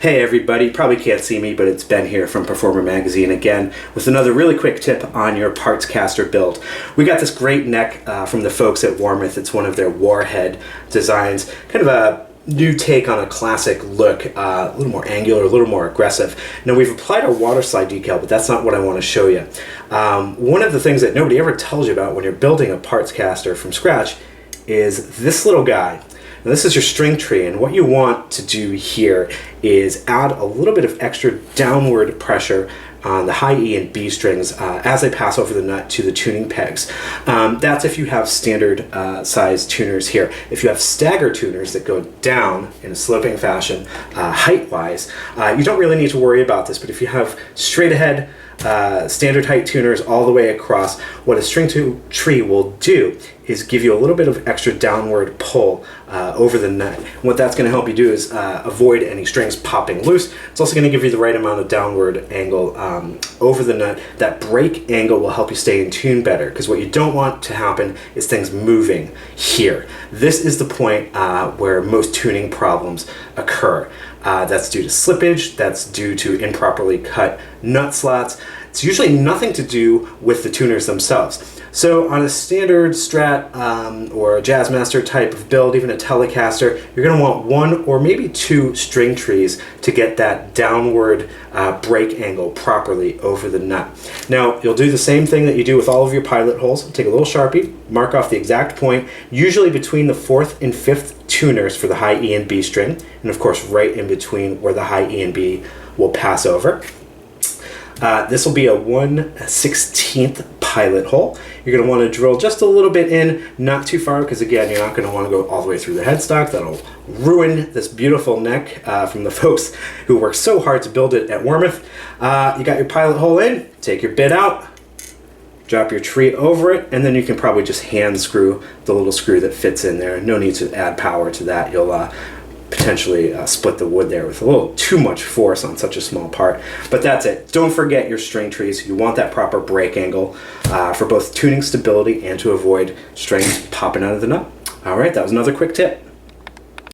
Hey everybody, probably can't see me, but it's Ben here from Performer Magazine again with another really quick tip on your Partscaster build. We got this great neck from the folks at Warmoth. It's one of their Warhead designs, kind of a new take on a classic look, a little more angular, a little more aggressive. Now we've applied our water slide decal, but that's not what I want to show you. One of the things that nobody ever tells you about when you're building a Partscaster from scratch is this little guy. Now this is your string tree, and what you want to do here is add a little bit of extra downward pressure on the high E and B strings as they pass over the nut to the tuning pegs. That's if you have standard size tuners here. If you have stagger tuners that go down in a sloping fashion height-wise, you don't really need to worry about this, but if you have straight ahead standard height tuners all the way across, what a string tree will do is give you a little bit of extra downward pull over the nut. And what that's going to help you do is avoid any strings popping loose. It's also going to give you the right amount of downward angle over the nut. That break angle will help you stay in tune better, because what you don't want to happen is things moving here. This is the point where most tuning problems occur. That's due to slippage, that's due to improperly cut nut slots. It's usually nothing to do with the tuners themselves. So on a standard Strat or a Jazzmaster type of build, even a Telecaster, you're going to want one or maybe two string trees to get that downward break angle properly over the nut. Now you'll do the same thing that you do with all of your pilot holes. Take a little Sharpie, mark off the exact point, usually between the 4th and 5th tuners for the high E and B string, and of course right in between where the high E and B will pass over. This will be a 1/16 pilot hole. You're going to want to drill just a little bit in, not too far, because again, you're not going to want to go all the way through the headstock. That'll ruin this beautiful neck from the folks who worked so hard to build it at Warmoth. You got your pilot hole in, take your bit out, drop your tree over it, and then you can probably just hand screw the little screw that fits in there. No need to add power to that. You'll potentially split the wood there with a little too much force on such a small part. But that's it. Don't forget your string trees. You want that proper break angle for both tuning stability and to avoid strings popping out of the nut. All right, that was another quick tip.